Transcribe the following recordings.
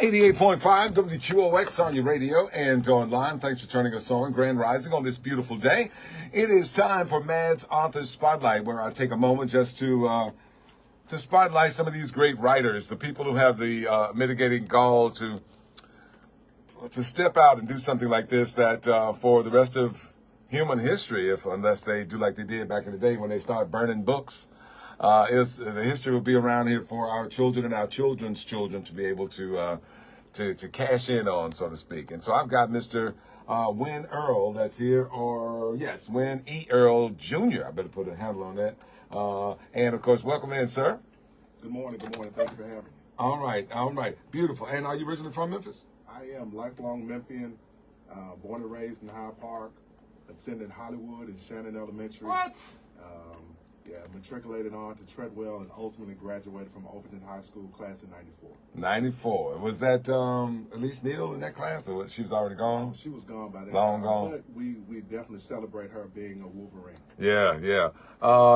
88.5 WQOX on your radio and online. Thanks for turning us on. Grand Rising on this beautiful day. It is time for Mad's Author Spotlight, where I take a moment just to spotlight some of these great writers, the people who have the mitigating gall to step out and do something like this that for the rest of human history, unless they do like they did back in the day when they started burning books, the history will be around here for our children and our children's children to be able to cash in on, so to speak. And so I've got Mr. Wynn Earl that's here, or yes, Wynn E. Earl Jr. I better put a handle on that. And of course, welcome in, sir. Good morning. Good morning. Thank you for having me. All right. Beautiful. And are you originally from Memphis? I am lifelong Memphian, born and raised in Hyde Park, attended Hollywood and Shannon Elementary. What? Matriculated on to Treadwell and ultimately graduated from Overton High School, class of 94. 94. Was that Elise Neal in that class, or she was already gone? She was gone by that Long time. gone. But we definitely celebrate her being a Wolverine. Yeah.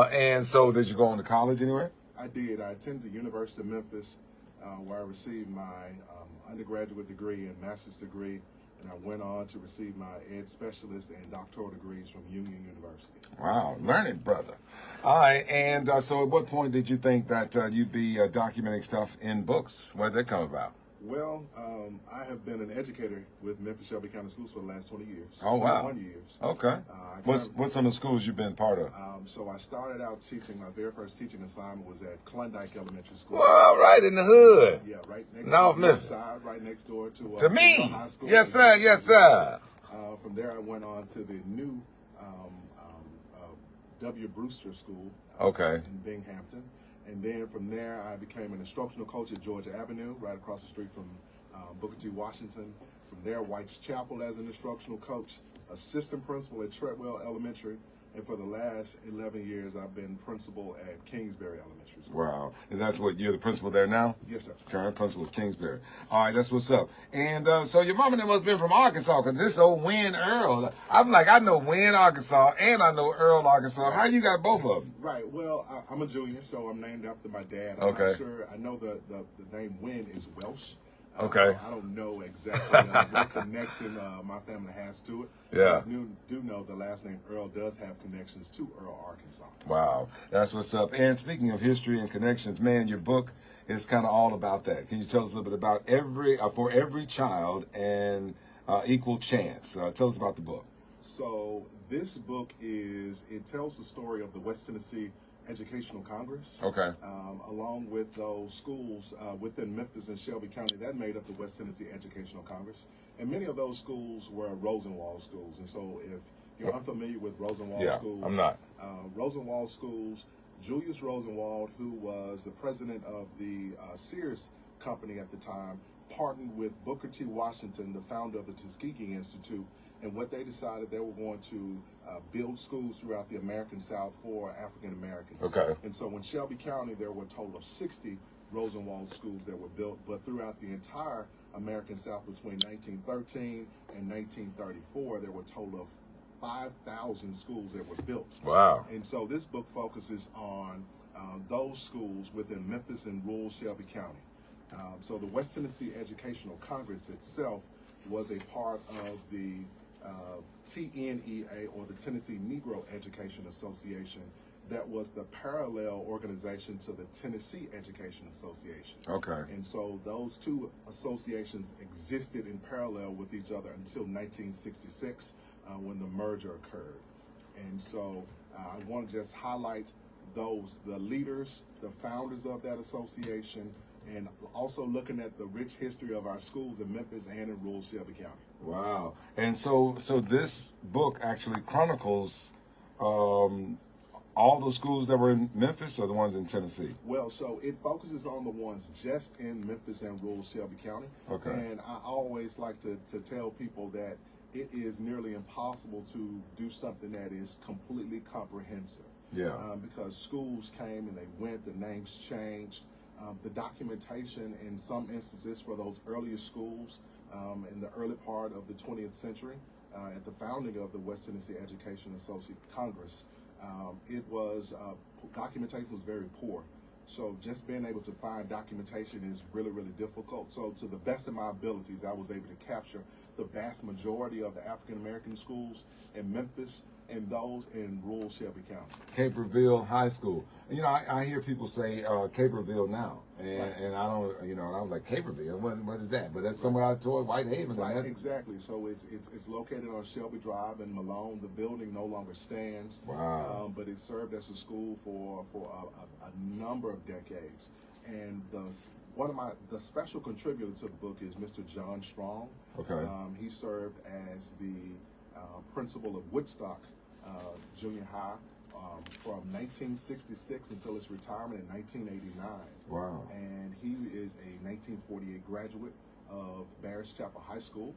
And so did you go on to college anywhere? I did. I attended the University of Memphis, where I received my undergraduate degree and master's degree. And I went on to receive my ed specialist and doctoral degrees from Union University. Wow, learning, brother. All right, and so at what point did you think that you'd be documenting stuff in books? Where did that come about? Well, I have been an educator with Memphis Shelby County Schools for the last 20 years. Oh, wow. 21 years. Okay. What's some of the schools you've been part of? So I started out teaching, my very first teaching assignment was at Klondike Elementary School. Well, right in the hood. Yeah, right next North to Memphis. side, right next door to me. High School. Yes, sir. From there, I went on to the new W. Brewster School Okay. in Binghamton. And then from there, I became an instructional coach at Georgia Avenue, right across the street from Booker T. Washington. From there, White's Chapel as an instructional coach, assistant principal at Treadwell Elementary. And for the last 11 years, I've been principal at Kingsbury Elementary School. Wow. And that's what, you're the principal there now? Yes, sir. Current principal of Kingsbury. All right, that's what's up. And so your mama must have been from Arkansas, because this old Wynn Earl. I'm like, I know Wynn, Arkansas, and I know Earl, Arkansas. How you got both of them? Right. Well, I'm a junior, so I'm named after my dad. I'm Okay. not sure. I know the name Wynn is Welsh. Okay. I don't know exactly what connection my family has to it. Yeah. But I do know the last name Earl does have connections to Earl, Arkansas. Wow, that's what's up. And speaking of history and connections, man, your book is kind of all about that. Can you tell us a little bit about for every child and equal chance? Tell us about the book. So this book it tells the story of the West Tennessee Educational Congress. Okay. Along with those schools within Memphis and Shelby County that made up the West Tennessee Educational Congress. And many of those schools were Rosenwald schools. And so if you're unfamiliar with Rosenwald schools. I'm not. Rosenwald schools, Julius Rosenwald, who was the president of the Sears Company at the time, partnered with Booker T. Washington, the founder of the Tuskegee Institute. And what they decided, they were going to build schools throughout the American South for African Americans. Okay. And so in Shelby County, there were a total of 60 Rosenwald schools that were built, but throughout the entire American South between 1913 and 1934, there were a total of 5,000 schools that were built. Wow. And so this book focuses on those schools within Memphis and rural Shelby County. So the West Tennessee Educational Congress itself was a part of the TNEA, or the Tennessee Negro Education Association, that was the parallel organization to the Tennessee Education Association. Okay. And so those two associations existed in parallel with each other until 1966 when the merger occurred. And so I want to just highlight the leaders, the founders of that association, and also looking at the rich history of our schools in Memphis and in rural Shelby County. Wow. And so this book actually chronicles all the schools that were in Memphis, or the ones in Tennessee? Well, so it focuses on the ones just in Memphis and rural Shelby County. Okay. And I always like to tell people that it is nearly impossible to do something that is completely comprehensive. Yeah. Because schools came and they went, the names changed. The documentation in some instances for those earlier schools in the early part of the 20th century, at the founding of the West Tennessee Education Associate Congress, documentation was very poor. So just being able to find documentation is really, really difficult. So to the best of my abilities, I was able to capture the vast majority of the African American schools in Memphis and those in rural Shelby County. Caperville High School. And, you know, I hear people say Caperville now, and, Right. and I don't, you know, and I was like, Caperville, what is that? But that's somewhere out toward Whitehaven. Right, And that, exactly. So it's located on Shelby Drive in Malone. The building no longer stands. Wow. But it served as a school for a number of decades. And the special contributor to the book is Mr. John Strong. Okay. He served as the principal of Woodstock Junior High from 1966 until his retirement in 1989. Wow. And he is a 1948 graduate of Barris Chapel High School,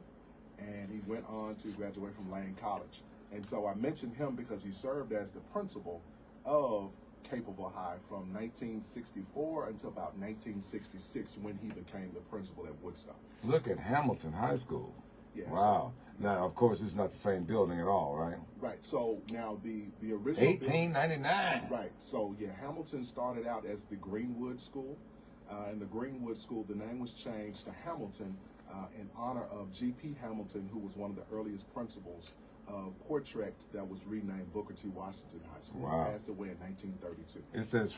and he went on to graduate from Lane College. And so I mentioned him because he served as the principal of Caperville High from 1964 until about 1966 when he became the principal at Woodstock. Look at Hamilton High School. Yes. Wow. Now, of course, it's not the same building at all, right? Right. So now the original 1899. Right. So yeah, Hamilton started out as the Greenwood School, and the Greenwood School, the name was changed to Hamilton in honor of G.P. Hamilton, who was one of the earliest principals of Portrait that was renamed Booker T. Washington High School. Wow. He passed away in 1932. It says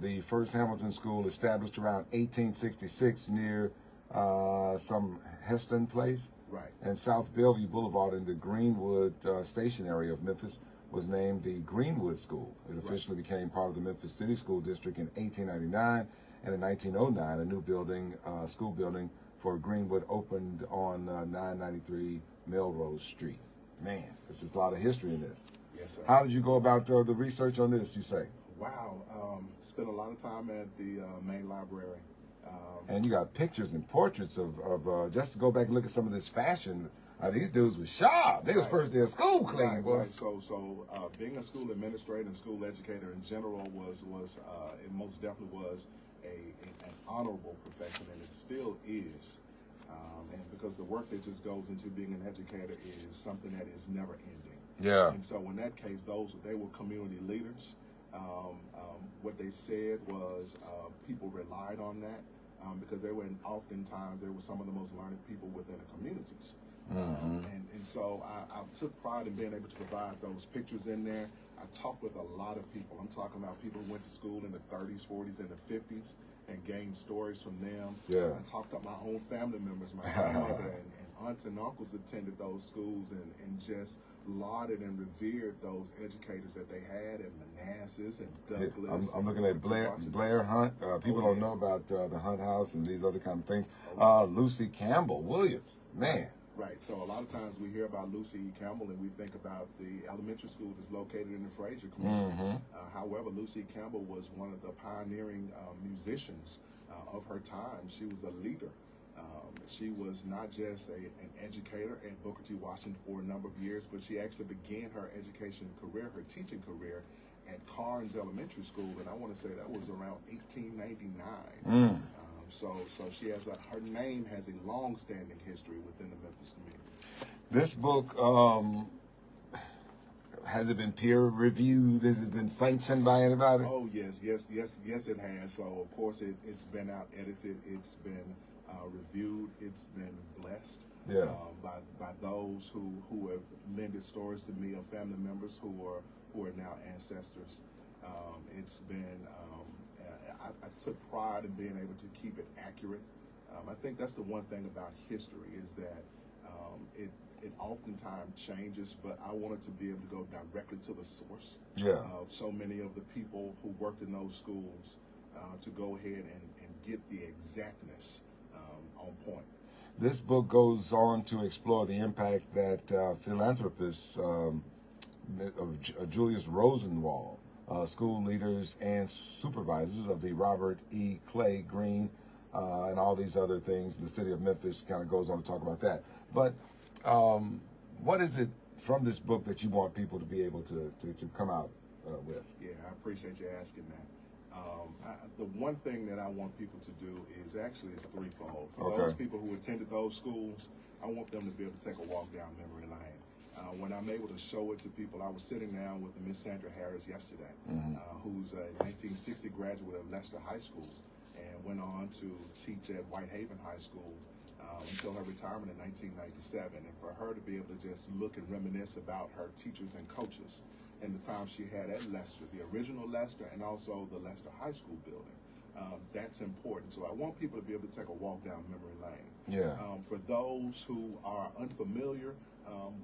the first Hamilton school established around 1866 near some Heston place. Right. And South Bellevue Boulevard in the Greenwood Station area of Memphis was named the Greenwood School. It officially became part of the Memphis City School District in 1899, and in 1909, a new building, school building for Greenwood opened on 993 Melrose Street. Man, there's just a lot of history in this. Yes, sir. How did you go about the research on this, you say? Wow. Spent a lot of time at the main library. And you got pictures and portraits of just to go back and look at some of this fashion. These dudes were sharp. They was Right. first day of school clean, Right, boy. right. So being a school administrator and school educator in general was it most definitely was an honorable profession, and it still is. And because the work that just goes into being an educator is something that is never ending. Yeah. And so in that case, they were community leaders. What they said was people relied on that because oftentimes they were some of the most learned people within the communities. And so I took pride in being able to provide those pictures in there. I talked with a lot of people. I'm talking about people who went to school in the 30s, 40s, and the 50s and gained stories from them. Yeah. I talked to my own family members, my grandmother and aunts and uncles attended those schools and just lauded and revered those educators that they had at Manassas and Douglas. I'm looking at Blair Hunt. People don't know about the Hunt House and these other kind of things. Lucy Campbell Williams, man. Right. So a lot of times we hear about Lucy E. Campbell and we think about the elementary school that's located in the Fraser community. However, Lucy Campbell was one of the pioneering musicians of her time. She was a leader. She was not just an educator at Booker T. Washington for a number of years, but she actually began her education career, her teaching career, at Carnes Elementary School, and I want to say that was around 1899. So she has her name has a long-standing history within the Memphis community. This book, has it been peer reviewed? Has it been sanctioned by anybody? Oh yes, it has. So of course it's been out edited. It's been reviewed. It's been blessed. Yeah. By those who have lended stories to me of family members who are now ancestors. It's been I took pride in being able to keep it accurate. I think that's the one thing about history is that it oftentimes changes, but I wanted to be able to go directly to the source of so many of the people who worked in those schools to go ahead and get the exactness on point. This book goes on to explore the impact that philanthropists, Julius Rosenwald, school leaders and supervisors of the Robert E. Clay Green and all these other things. The city of Memphis kind of goes on to talk about that. But what is it from this book that you want people to be able to come out with? Yeah, I appreciate you asking that. The one thing that I want people to do is threefold. For those people who attended those schools, I want them to be able to take a walk down memory lane. when I'm able to show it to people, I was sitting down with Miss Sandra Harris yesterday, who's a 1960 graduate of Leicester High School and went on to teach at Whitehaven High School until her retirement in 1997. And for her to be able to just look and reminisce about her teachers and coaches and the time she had at Leicester, the original Leicester, and also the Leicester High School building, that's important. So I want people to be able to take a walk down memory lane. Yeah. For those who are unfamiliar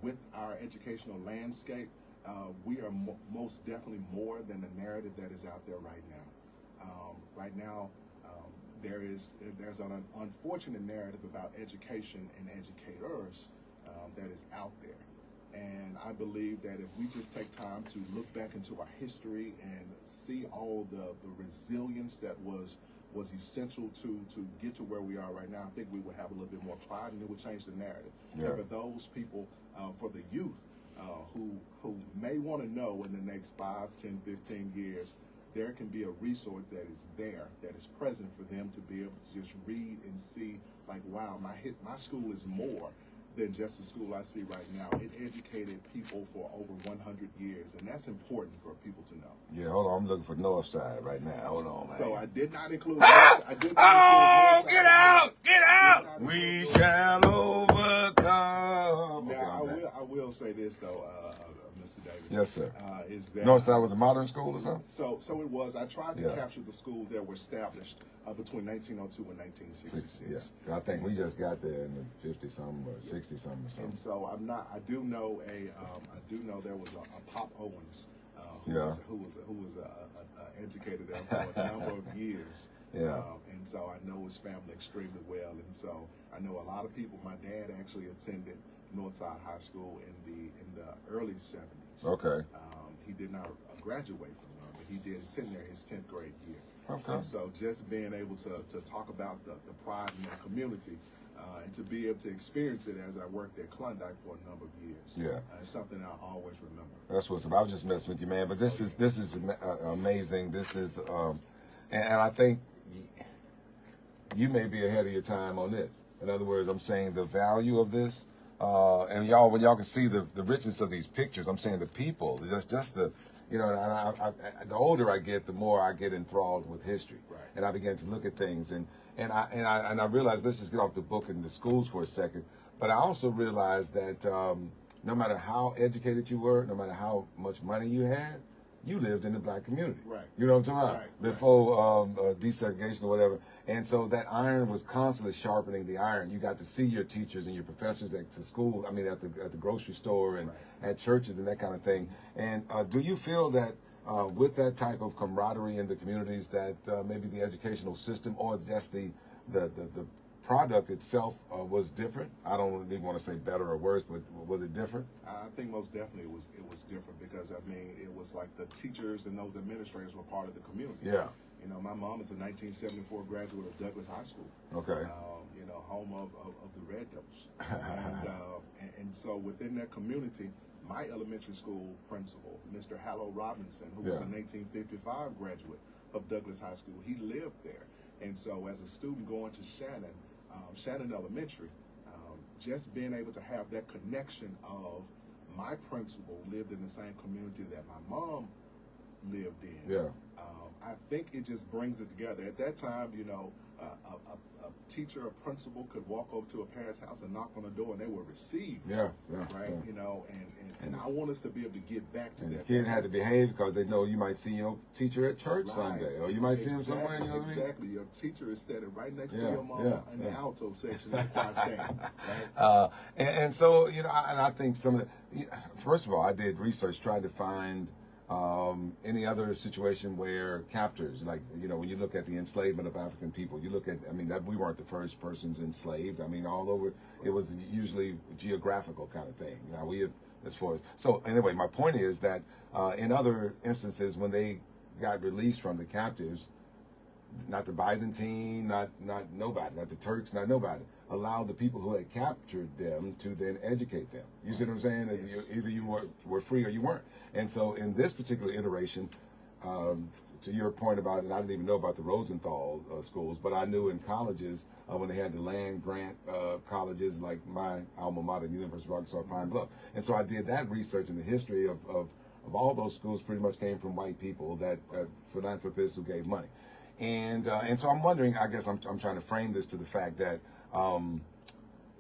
with our educational landscape, we are most definitely more than the narrative that is out there right now. Right now, there's an unfortunate narrative about education and educators that is out there. And I believe that if we just take time to look back into our history and see all the resilience that was essential to get to where we are right now, I think we would have a little bit more pride, and it would change the narrative. Yeah. And for those people, for the youth who may want to know in the next 5, 10, 15 years, there can be a resource that is there, that is present for them to be able to just read and see, like, wow, my school is more than just the school I see right now. It educated people for over 100 years, and that's important for people to know. Yeah, hold on. I'm looking for North Side right now. Hold on, man. So I did not include. Oh, get out! Get out! We shall overcome. Now, I will say this though, Mr. Davis. Yes, sir. Is that Northside was a modern school or something? So it was. I tried to capture the schools that were established between 1902 and 1966. Yeah. I think we just got there in the 50-something or 60-something or something. And so I do know there was a Pop Owens who was a educator there for a number of years. Yeah. And so I know his family extremely well, and so I know a lot of people. My dad actually attended Northside High School in the early 70s. Okay. He did not graduate from there, but he did attend there his 10th grade year. Okay. And so just being able to talk about the pride in the community and to be able to experience it as I worked at Klondike for a number of years. Yeah. It's something I always remember. That's what's up. I was just messing with you, man. But this is amazing. This is, and I think you may be ahead of your time on this. In other words, I'm saying the value of this, and when y'all can see the richness of these pictures, I'm saying the people, just the, you know, the older I get, the more I get enthralled with history, Right. and I begin to look at things, and I realized, let's just get off the book and the schools for a second, but I also realized that no matter how educated you were, no matter how much money you had, you lived in the black community. Right. You know what I'm talking about? Right. Before desegregation or whatever. And so that iron was constantly sharpening the iron. You got to see your teachers and your professors at the school, I mean, at the grocery store and at churches and that kind of thing. And do you feel that with that type of camaraderie in the communities that maybe the educational system or just the product itself was different? I don't even want to say better or worse, but was it different? I think most definitely it was different because, I mean, it was like the teachers and those administrators were part of the community. Yeah. You know, my mom is a 1974 graduate of Douglas High School. Okay. You know, home of the Red Ghosts. And so within that community, my elementary school principal, Mr. Hallow Robinson, who was a 1955 graduate of Douglas High School, he lived there. And so as a student going to Shannon Elementary, just being able to have that connection of my principal lived in the same community that my mom lived in. Yeah. I think it just brings it together. At that time, you know, a teacher, a principal could walk over to a parent's house and knock on the door and they were received. Yeah. Right. Yeah. You know, and I want us to be able to get back to and that. The kid had to behave because they know you might see your teacher at church Sunday, or you might see him somewhere. You know what I mean? Exactly. Your teacher is standing right next to your mom in the alto section of the class stand. Right? And so, you know, I think some of the, first of all, I did research trying to find any other situation where captors, like, you know, when you look at the enslavement of African people, you look at, I mean, that we weren't the first persons enslaved. I mean, all over, it was usually geographical kind of thing. You know, we have, as far as, so anyway, my point is that in other instances, when they got released from the captives, not the Byzantine, not nobody, not the Turks, not nobody, allowed the people who had captured them to then educate them. You see what I'm saying? Yes. Either you were free or you weren't. And so in this particular iteration, to your point about it, I didn't even know about the Rosenthal schools, but I knew in colleges when they had the land grant colleges, like my alma mater, University of Arkansas Pine Bluff. And so I did that research, in the history of all those schools pretty much came from white people, that philanthropists who gave money. And so I'm wondering, I guess I'm trying to frame this to the fact that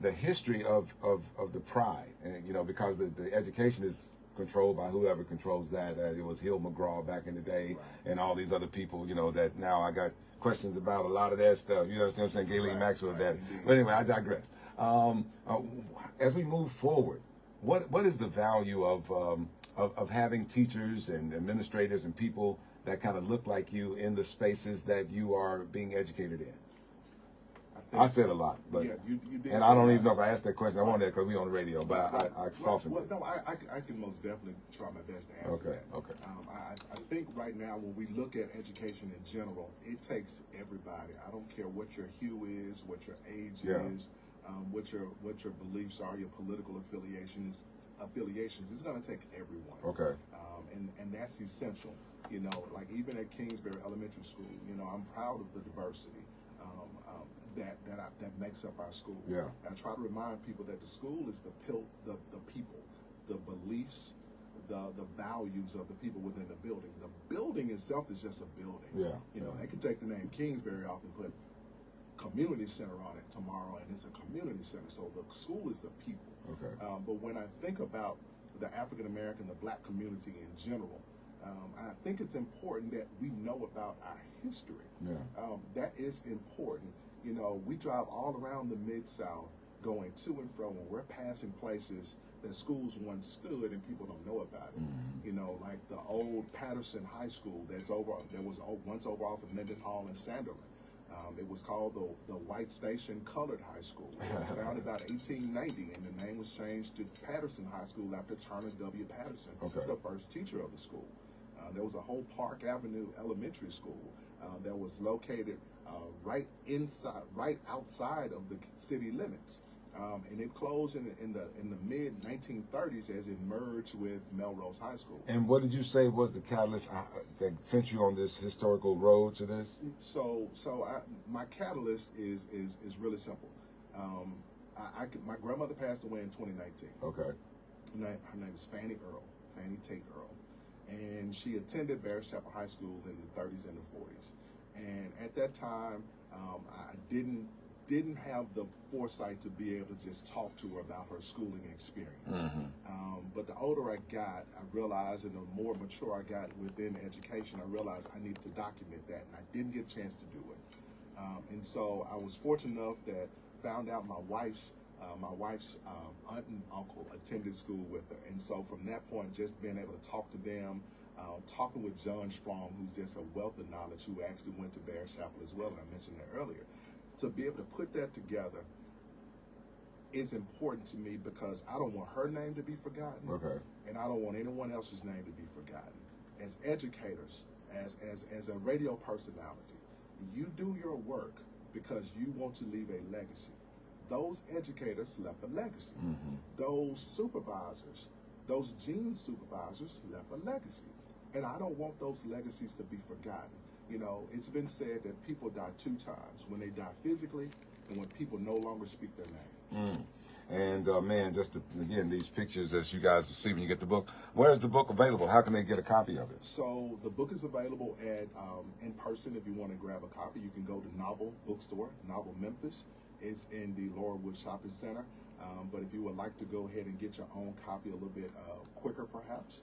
the history of the pride, and because the education is controlled by whoever controls that. It was Hill McGraw back in the day, right, and all these other people, that now I got questions about a lot of that stuff. You know what I'm saying? Gayleen right, Maxwell, right, that. Indeed. But anyway, I digress. As we move forward, what is the value of having teachers and administrators and people that kind of look like you in the spaces that you are being educated in? I said a lot, but yeah, you did, and I don't even know if I asked that question. I wanted that because we're on the radio, but right, I softened it. No, I can most definitely try my best to answer that. Okay. I think right now when we look at education in general, it takes everybody. I don't care what your hue is, what your age is, what your beliefs are, your political affiliations. It's going to take everyone. Okay. And that's essential. Like even at Kingsbury Elementary School, I'm proud of the diversity that makes up our school. Yeah. I try to remind people that the school is the people, the beliefs, the values of the people within the building. The building itself is just a building. Yeah. They can take the name Kingsbury off and put community center on it tomorrow, and it's a community center. So the school is the people. Okay. But when I think about the African American, the black community in general, I think it's important that we know about our history. Yeah. That is important. We drive all around the Mid-South going to and from, and we're passing places that schools once stood and people don't know about it. Mm-hmm. Like the old Patterson High School that was once over off of Mendenhall and Sanderman. It was called the White Station Colored High School. It was founded about 1890, and the name was changed to Patterson High School after Turner W. Patterson, the first teacher of the school. There was a whole Park Avenue Elementary School that was located right outside of the city limits, and it closed in the mid 1930s as it merged with Melrose High School. And what did you say was the catalyst that sent you on this historical road to this? So my catalyst is really simple. My grandmother passed away in 2019. Okay. Her name is Fannie Tate Earl. And she attended Barris Chapel High School in the 30s and the 40s. And at that time, I didn't have the foresight to be able to just talk to her about her schooling experience. Mm-hmm. But the older I got, I realized, and the more mature I got within education, I realized I needed to document that, and I didn't get a chance to do it. And so I was fortunate enough that found out my wife's aunt and uncle attended school with her. And so from that point, just being able to talk to them, talking with John Strong, who's just a wealth of knowledge, who actually went to Barris Chapel as well, and I mentioned that earlier, to be able to put that together is important to me because I don't want her name to be forgotten, and I don't want anyone else's name to be forgotten. As educators, as a radio personality, you do your work because you want to leave a legacy. Those educators left a legacy. Mm-hmm. Those supervisors, those gene supervisors left a legacy. And I don't want those legacies to be forgotten. It's been said that people die 2 times, when they die physically and when people no longer speak their name. Mm. And man, again, these pictures as you guys will see when you get the book. Where is the book available? How can they get a copy of it? So the book is available at in person. If you want to grab a copy, you can go to Novel Bookstore, Novel Memphis. It's in the Laurelwood Shopping Center. But if you would like to go ahead and get your own copy a little bit quicker, perhaps,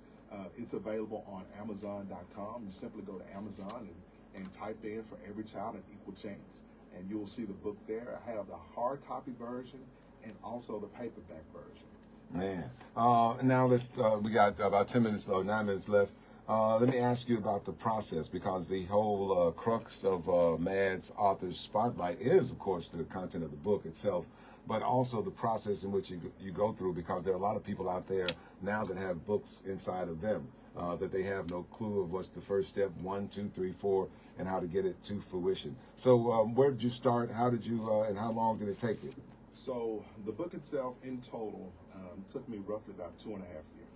it's available on Amazon.com. You simply go to Amazon and type in "For Every Child an Equal Chance," and you'll see the book there. I have the hard copy version and also the paperback version. Man, now we got about 10 minutes, 9 minutes left. Let me ask you about the process, because the whole crux of Mad's Author's Spotlight is, of course, the content of the book itself, but also the process in which you go through, because there are a lot of people out there now that have books inside of them that they have no clue of what's the first step, 1, 2, 3, 4, and how to get it to fruition. So where did you start? How did you, and how long did it take you? So the book itself in total took me roughly about 2.5 years.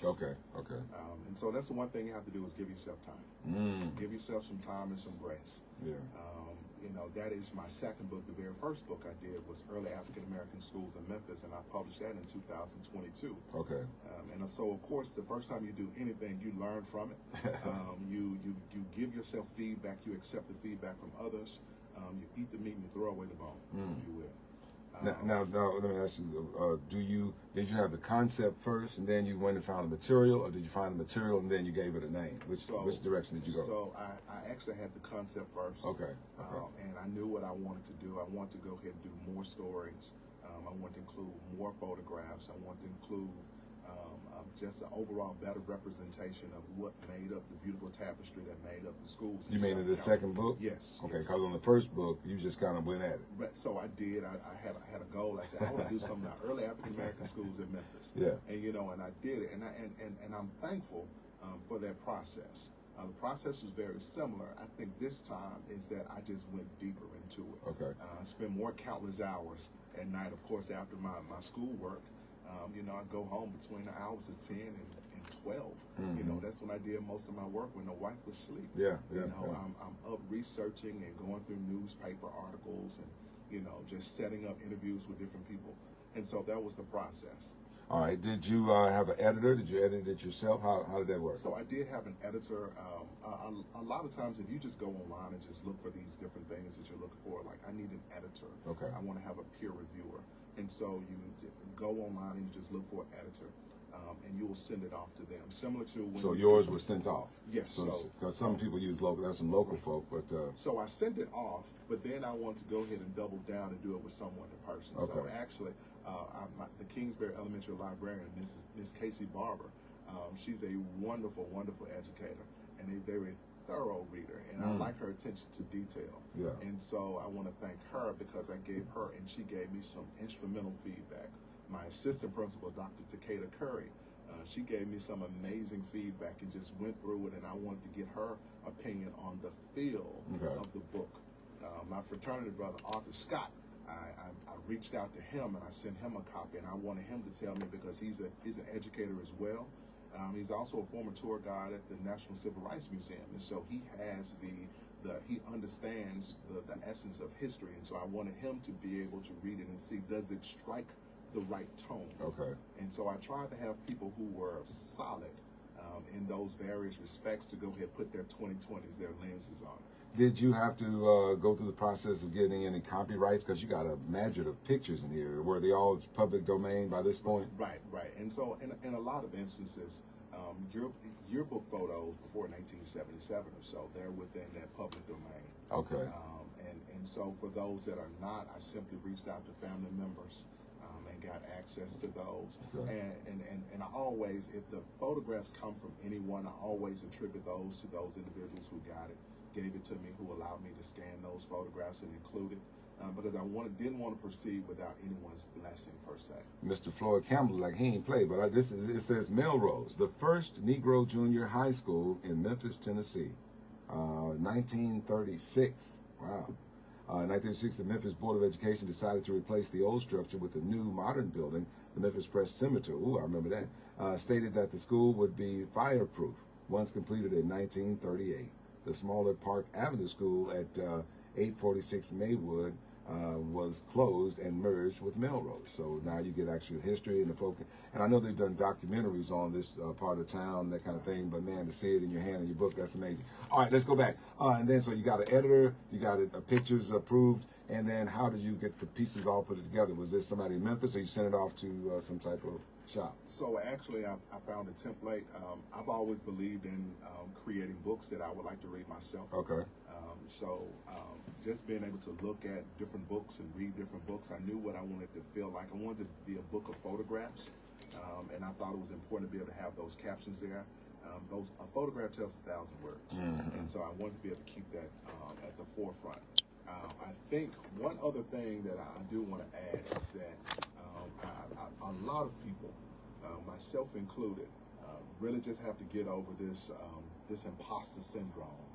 Okay. Okay. And so that's the one thing you have to do is give yourself time. Give yourself some time and some grace. Yeah. You know, that is my second book. The very first book I did was Early African American Schools in Memphis, and I published that in 2022. Okay. And so, of course, the first time you do anything, you learn from it. You give yourself feedback. You accept the feedback from others. You eat the meat and you throw away the bone, if you will. Now, let me ask you: did you have the concept first, and then you went and found the material, or did you find the material and then you gave it a name? Which direction did you go? So I actually had the concept first. Okay. And I knew what I wanted to do. I wanted to go ahead and do more stories. I wanted to include more photographs. I wanted to include just an overall better representation of what made up the beautiful tapestry that made up the schools. You mean in the second book? Yes. Okay, yes. because on the first book, you just kind of went at it. But so I did. I had a goal. I said I want to do something about early African American schools in Memphis. Yeah. And you know, and I did it. And I'm thankful for that process. The process was very similar. I think this time is that I just went deeper into it. Okay. I spent more countless hours at night, of course, after my schoolwork. You know, I go home between the hours of 10 and 12. You know, that's when I did most of my work when the wife was asleep. Yeah, yeah. You know, I'm up researching and going through newspaper articles and, you know, just setting up interviews with different people. And so that was the process. All right. Did you have an editor? Did you edit it yourself? How did that work? So I did have an editor. A lot of times, if you just go online and just look for these different things that you're looking for, like I need an editor. Okay. I want to have a peer reviewer. And so you go online and you just look for an editor, and you will send it off to them. Similar to when So yours were sent off? Yes. So because some people use local, there's some local folk, but so I sent it off, but then I want to go ahead and double down and do it with someone in person. Okay. So actually, the Kingsbury Elementary librarian, Miss Casey Barber, she's a wonderful, wonderful educator and a very thorough reader, and I like her attention to detail. Yeah. And so I want to thank her because I gave her, and she gave me some instrumental feedback. My assistant principal, Dr. Takeda Curry, she gave me some amazing feedback and just went through it, and I wanted to get her opinion on the feel of the book. My fraternity brother, Arthur Scott, I reached out to him and I sent him a copy, and I wanted him to tell me because he's an educator as well. He's also a former tour guide at the National Civil Rights Museum, and so he has he understands the essence of history, and so I wanted him to be able to read it and see, does it strike the right tone? Okay. And so I tried to have people who were solid in those various respects to go ahead and put their 2020s, their lenses on it. Did you have to go through the process of getting any copyrights? Because you got a magic of pictures in here. Were they all public domain by this point? Right. And so in a lot of instances, yearbook photos before 1977 or so, they're within that public domain. Okay. And so for those that are not, I simply reached out to family members and got access to those. Okay. And I always, if the photographs come from anyone, I always attribute those to those individuals who got it, gave it to me, who allowed me to scan those photographs and include it, because I didn't want to proceed without anyone's blessing per se. Mr. Floyd Campbell, like he ain't played, but it says Melrose, the first Negro junior high school in Memphis, Tennessee, 1936. Wow. In 1960, the Memphis Board of Education decided to replace the old structure with the new modern building, the Memphis Press Cemetery. Ooh, I remember that. Stated that the school would be fireproof once completed in 1938. The smaller Park Avenue School at 846 Maywood was closed and merged with Melrose. So now you get actual history and the folk. And I know they've done documentaries on this part of town, that kind of thing. But man, to see it in your hand in your book, that's amazing. All right, let's go back. And then so you got an editor, you got pictures approved, and then how did you get the pieces all put together? Was this somebody in Memphis, or you sent it off to some type of shop? So actually, I found a template. I've always believed in creating books that I would like to read myself. Okay. Just being able to look at different books and read different books, I knew what I wanted to feel like. I wanted it to be a book of photographs, and I thought it was important to be able to have those captions there. A photograph tells 1,000 words, and so I wanted to be able to keep that at the forefront. I think one other thing that I do want to add is that a lot of people, myself included, really just have to get over this imposter syndrome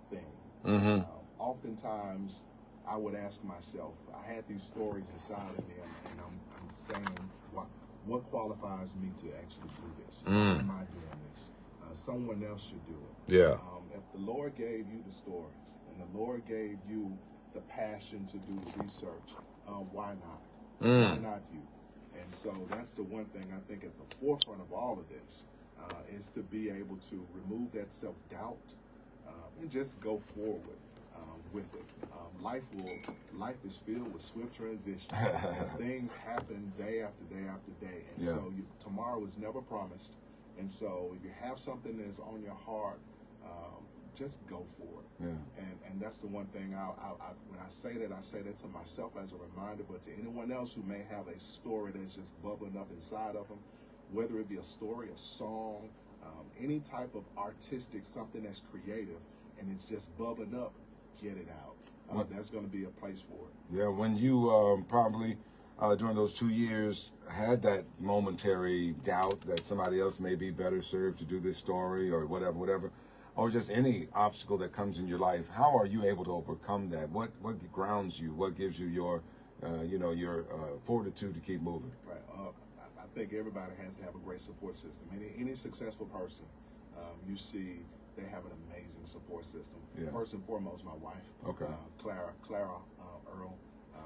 thing. Oftentimes, I would ask myself, I had these stories inside of me, and I'm saying, what qualifies me to actually do this? Why am I doing this? Someone else should do it. Yeah. If the Lord gave you the stories and the Lord gave you the passion to do the research, why not? Why not you? And so that's the one thing I think at the forefront of all of this is to be able to remove that self-doubt and just go forward with it. Life is filled with swift transition. And things happen day after day after day. And so tomorrow is never promised. And so if you have something that's on your heart, just go for it. Yeah. And that's the one thing when I say that to myself as a reminder, but to anyone else who may have a story that's just bubbling up inside of them, whether it be a story, a song, any type of artistic, something that's creative, and it's just bubbling up, get it out. There's going to be a place for it. Yeah, when you probably during those 2 years had that momentary doubt that somebody else may be better served to do this story or whatever, or just any obstacle that comes in your life, how are you able to overcome that? What grounds you? What gives you your fortitude to keep moving? Right. I think everybody has to have a great support system. Any successful person, you see they have an amazing support system. Yeah. First and foremost, my wife, Okay. Clara, Earl,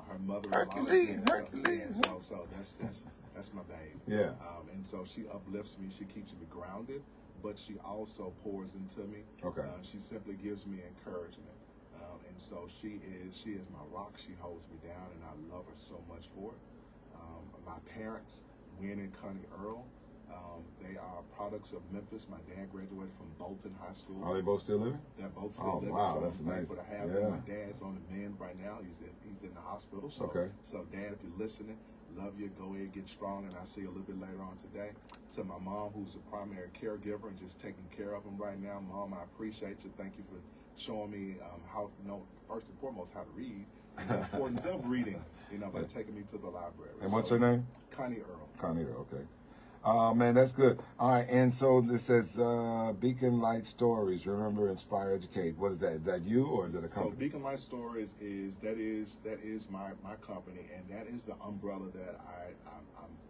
her mother. Hercules. So that's my babe. Yeah. And so she uplifts me. She keeps me grounded, but she also pours into me. Okay. She simply gives me encouragement. And so she is my rock. She holds me down, and I love her so much for it. My parents, Wynn and Connie Earl, they are products of Memphis. My dad graduated from Bolton High School. Are they both still living? They're both still living. Wow, so that's I'm thankful amazing. to have Yeah. them. My dad's on the mend right now. He's in the hospital. So, Okay. So Dad, if you're listening, love you. Go ahead, get strong, and I'll see you a little bit later on today. To my mom, who's a primary caregiver and just taking care of him right now. Mom, I appreciate you. Thank you for showing me how, first and foremost, how to read and the importance of reading, by taking me to the library. And what's her name? Connie Earl. Connie Earl, okay. Man, that's good. All right, and so this says Beacon Light Stories. Remember, inspire, educate. What is that? Is that you or is it a company? So Beacon Light Stories is my company, and that is the umbrella that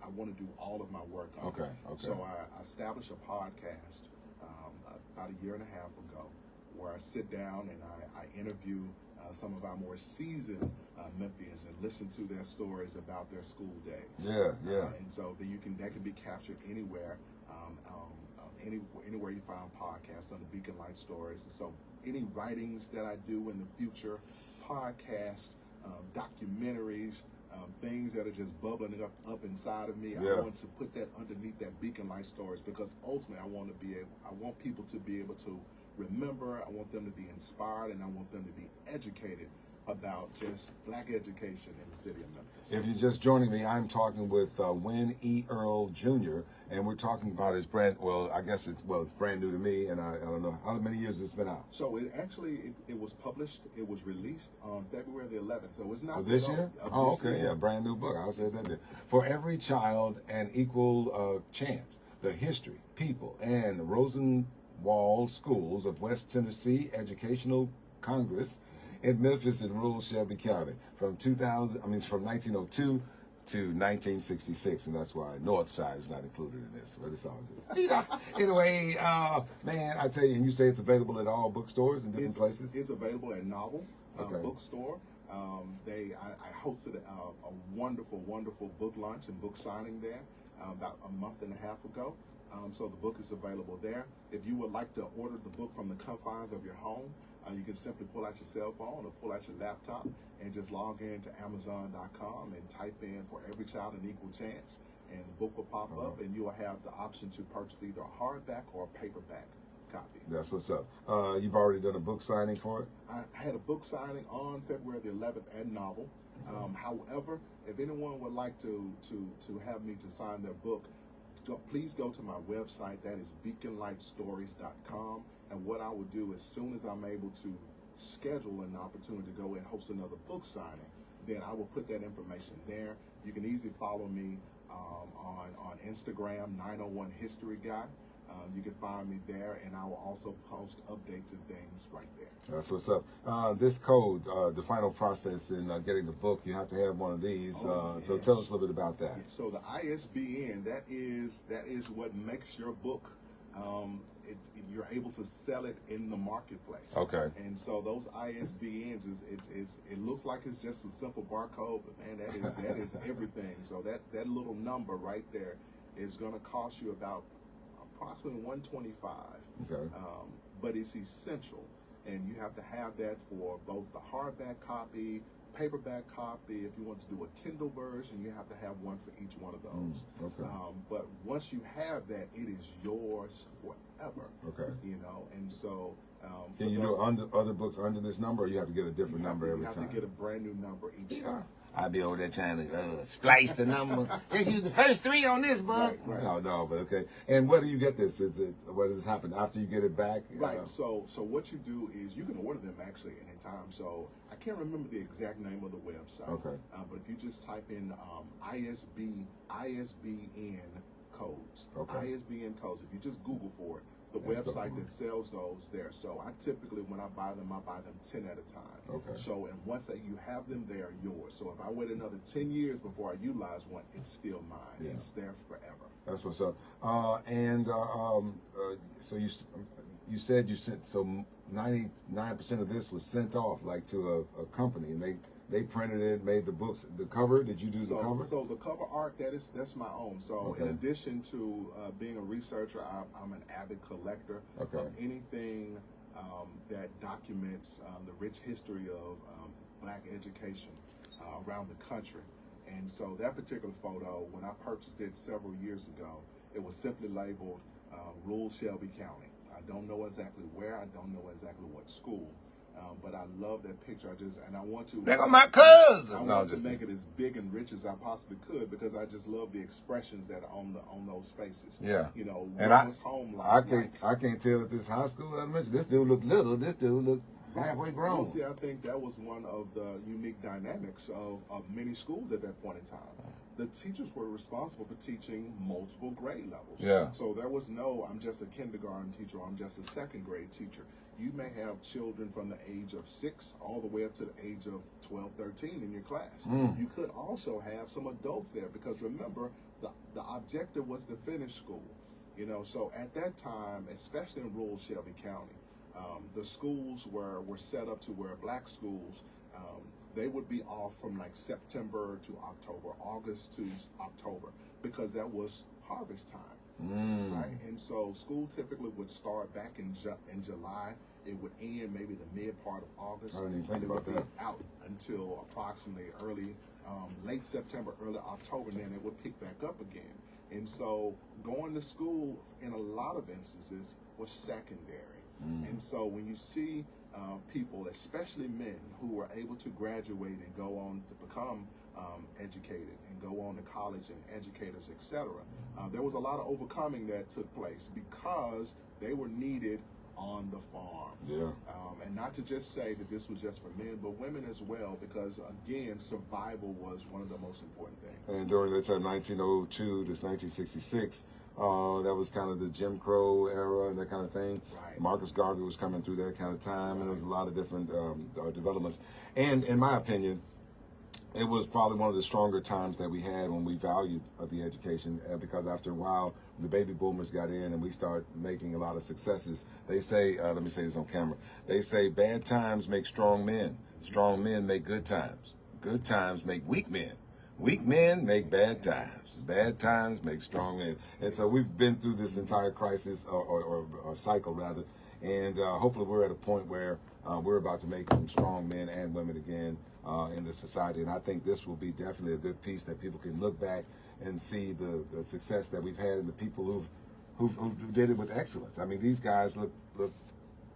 I want to do all of my work on. Okay. So I established a podcast about a year and a half ago, where I sit down and I interview some of our more seasoned Memphians and listen to their stories about their school days. Yeah. And so that can be captured anywhere, anywhere you find podcasts on the Beacon Light Stories. And so any writings that I do in the future, podcasts, documentaries, things that are just bubbling up inside of me, Yeah. I want to put that underneath that Beacon Light Stories, because ultimately I want people to be able to remember, I want them to be inspired, and I want them to be educated about just black education in the city of Memphis. If you're just joining me, I'm talking with Wynn E. Earl Jr., and we're talking about his brand, it's brand new to me, and I don't know, how many years it's been out? So it was published, it was released on February the 11th, so it's not This year? Yeah, brand new book. I'll say that then. For every child, an equal chance. The history, people, and Rosenwald Schools of West Tennessee Educational Congress in Memphis and rural Shelby County from 1902 to 1966, and that's why North Side is not included in this, but it's all good. Anyway, man, I tell you, and you say it's available at all bookstores in different places? It's available at Novel Bookstore. I hosted a wonderful book launch and book signing there about a month and a half ago. So the book is available there. If you would like to order the book from the confines of your home, you can simply pull out your cell phone or pull out your laptop and just log into Amazon.com and type in For Every Child an Equal Chance, and the book will pop up, and you will have the option to purchase either a hardback or a paperback copy. That's what's up. You've already done a book signing for it? I had a book signing on February the 11th at Novel. However, if anyone would like to have me to sign their book, please go to my website. That is beaconlightstories.com. And what I will do, as soon as I'm able to schedule an opportunity to go and host another book signing, then I will put that information there. You can easily follow me on Instagram, 901 History Guy. You can find me there, and I will also post updates and things right there. That's what's up. This code, the final process in getting the book, you have to have one of these. Yes. So tell us a little bit about that. So the ISBN, that is what makes your book. You're able to sell it in the marketplace. Okay. And so those ISBNs it looks like it's just a simple barcode, but man, that is everything. So that little number right there is going to cost you about approximately $125. Okay. But it's essential, and you have to have that for both the hardback copy, paperback copy. If you want to do a Kindle version, you have to have one for each one of those. Okay. But once you have that, it is yours forever. Okay. And so. Can you do other books under this number, or you have to get a different number every time? You have to get a brand new number each time. I'll be over there trying to splice the number. Just use the first 3 on this book. Right. No, but okay. And where do you get this? Where does this happen? After you get it back? Right. So what you do is you can order them actually at any time. So I can't remember the exact name of the website. Okay. But if you just type in ISBN codes. Okay. ISBN codes. If you just Google for it, the website that sells those there. So I typically, when I buy them 10 at a time. Okay. So, and once that you have them, they are yours. So if I wait another 10 years before I utilize one, it's still mine. Yeah. It's there forever. That's what's up. So you said you sent, so 99% of this was sent off like to a company, and they printed it, made the books, the cover. Did you do the cover? So the cover art, that's my own. So Okay. in addition to being a researcher, I'm an avid collector Okay. of anything that documents the rich history of Black education around the country. And so that particular photo, when I purchased it several years ago, it was simply labeled Rural Shelby County. I don't know exactly where, I don't know exactly what school. But I love that picture. I want to. There go my cousin. I want to make it as big and rich as I possibly could, because I just love the expressions that are on those faces. Yeah. And I was home I like. I can't tell if this high school elementary. This dude looked little. This dude looked halfway grown. Well, see, I think that was one of the unique dynamics of many schools at that point in time. The teachers were responsible for teaching multiple grade levels. Yeah. So there was no, I'm just a kindergarten teacher, or I'm just a second grade teacher. You may have children from the age of 6 all the way up to the age of 12, 13 in your class. You could also have some adults there, because remember, the objective was to finish school. So at that time, especially in rural Shelby County, the schools were set up to where Black schools, they would be off from like September to October, August to October, because that was harvest time. Right, and so school typically would start back in July. It would end maybe the mid part of August. I didn't even think and it about would that. be out until approximately late September, early October, and then it would pick back up again. And so going to school in a lot of instances was secondary. And so when you see people, especially men, who were able to graduate and go on to become educated and go on to college and educators, etc. There was a lot of overcoming that took place because they were needed on the farm. Yeah. And not to just say that this was just for men, but women as well, because again, survival was one of the most important things. And during that time, 1902 to 1966, that was kind of the Jim Crow era and that kind of thing. Right. Marcus Garvey was coming through that kind of time, and there was a lot of different developments. And in my opinion, it was probably one of the stronger times that we had when we valued the education, because after a while, the baby boomers got in and we started making a lot of successes. They say, let me say this on camera, they say bad times make strong men. Strong men make good times. Good times make weak men. Weak men make bad times. Bad times make strong men. And so we've been through this entire crisis, or cycle rather, and hopefully we're at a point where we're about to make some strong men and women again in the society. And I think this will be definitely a good piece that people can look back and see the success that we've had and the people who did it with excellence. I mean, these guys look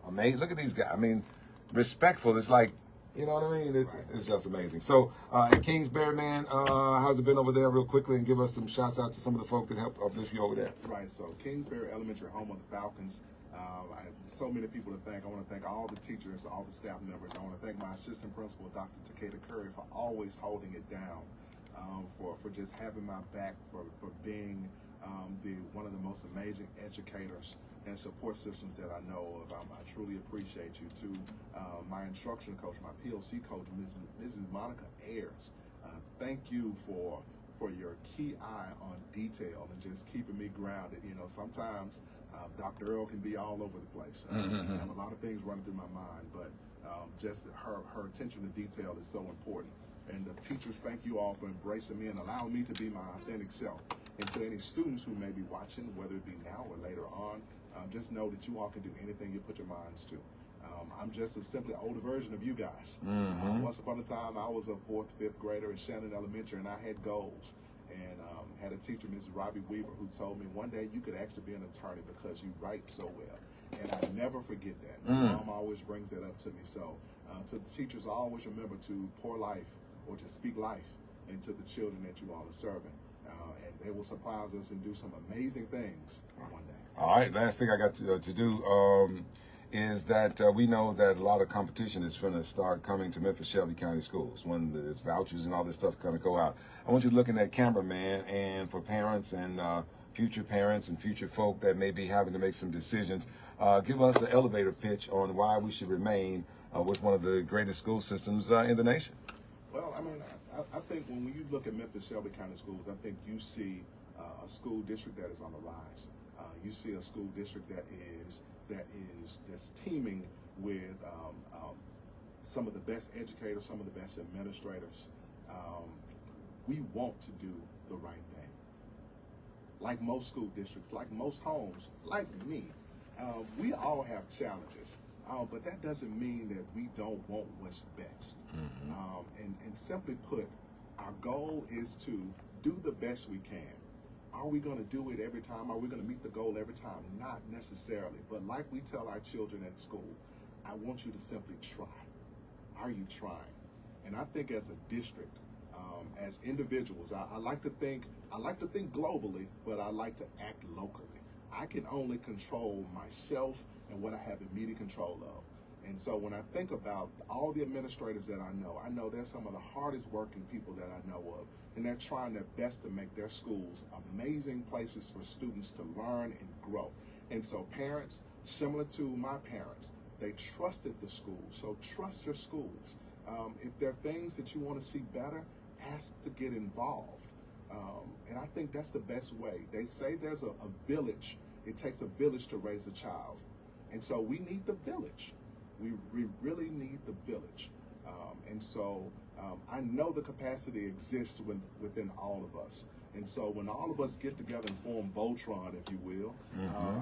amazing. Look at these guys. I mean, respectful. It's like, you know what I mean? It's just amazing. So, at Kingsbury, man, how's it been over there real quickly? And give us some shouts out to some of the folk that helped uplift you over there. Right, so Kingsbury Elementary, home of the Falcons. I have so many people to thank. I want to thank all the teachers, all the staff members. I want to thank my assistant principal, Dr. Takeda Curry, for always holding it down, for just having my back, for being one of the most amazing educators and support systems that I know of. I truly appreciate you. To my instruction coach, my PLC coach, Mrs. Monica Ayers. Thank you for your key eye on detail and just keeping me grounded. You know, sometimes Dr. Earl can be all over the place. I have a lot of things running through my mind, but just her attention to detail is so important. And the teachers, thank you all for embracing me and allowing me to be my authentic self. And to any students who may be watching, whether it be now or later on, just know that you all can do anything you put your minds to. I'm just a simply older version of you guys. Once upon a time, I was a 4th, 5th grader at Shannon Elementary, and I had goals. And had a teacher, Mrs. Robbie Weaver, who told me one day you could actually be an attorney because you write so well. And I never forget that. My mom always brings that up to me. So to the teachers, I always remember to pour life or to speak life into the children that you all are serving. And they will surprise us and do some amazing things one day. All right, last thing I got to do is that we know that a lot of competition is going to start coming to Memphis Shelby County Schools when the vouchers and all this stuff going to go out. I want you to look in that cameraman, and for parents and future parents and future folk that may be having to make some decisions, give us an elevator pitch on why we should remain with one of the greatest school systems in the nation. Well, I mean, I think when you look at Memphis Shelby County Schools, I think you see a school district that is on the rise. You see a school district that's teeming with some of the best educators, some of the best administrators. We want to do the right thing. Like most school districts, like most homes, like me, we all have challenges. But that doesn't mean that we don't want what's best. And simply put, our goal is to do the best we can. Are we going to do it every time? Are we going to meet the goal every time? Not necessarily. But like we tell our children at school, I want you to simply try. Are you trying? And I think as a district, as individuals, I like to think globally, but I like to act locally. I can only control myself and what I have immediate control of. And so when I think about all the administrators that I know they're some of the hardest working people that I know of, and they're trying their best to make their schools amazing places for students to learn and grow. And so parents, similar to my parents, they trusted the schools. So trust your schools. If there are things that you want to see better, ask to get involved. And I think that's the best way. They say there's a village. It takes a village to raise a child. And so we need the village. We really need the village. And so I know the capacity exists within all of us. And so when all of us get together and form Voltron, if you will,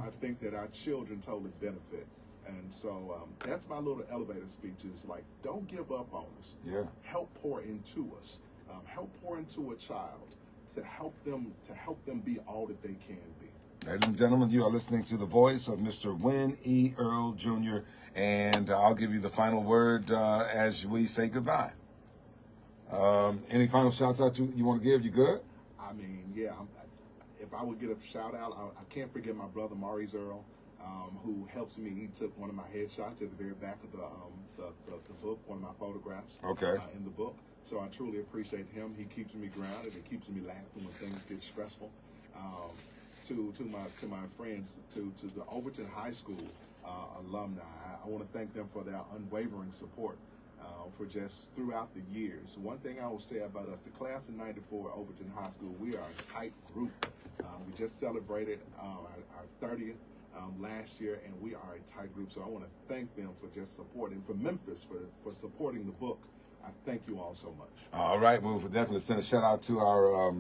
I think that our children totally benefit. And so that's my little elevator speech is like, don't give up on us. Yeah. Help pour into us. Help pour into a child to help them be all that they can be. Ladies and gentlemen, you are listening to the voice of Mr. Wynn E. Earl Jr., and I'll give you the final word as we say goodbye. Any final shouts out you want to give? You good? I mean, yeah, if I would get a shout out, I can't forget my brother, Maurice Earl, who helps me. He took one of my headshots at the very back of the book, one of my photographs in the book. So I truly appreciate him. He keeps me grounded and keeps me laughing when things get stressful. To my friends, to the Overton High School alumni, I want to thank them for their unwavering support for just throughout the years. One thing I will say about us, the class of '94 Overton High School, we are a tight group. We just celebrated our 30th last year, and we are a tight group. So I want to thank them for just supporting, for Memphis for supporting the book. I thank you all so much. All right, we'll definitely send a shout out to our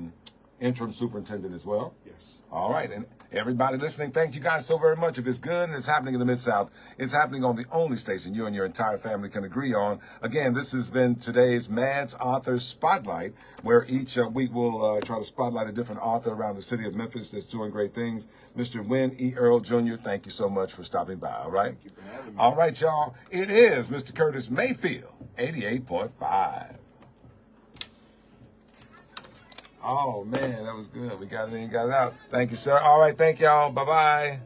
interim superintendent as well. Yes. All right, and everybody listening, thank you guys so very much. If it's good and it's happening in the Mid-South, it's happening on the only station you and your entire family can agree on. Again, this has been today's Mads Author Spotlight, where each week we'll try to spotlight a different author around the city of Memphis that's doing great things. Mr. Wynn E. Earl Jr., thank you so much for stopping by, all right? Thank you for having me. All right, y'all, it is Mr. Curtis Mayfield, 88.5. Oh, man, that was good. We got it in, got it out. Thank you, sir. All right, thank y'all. Bye-bye.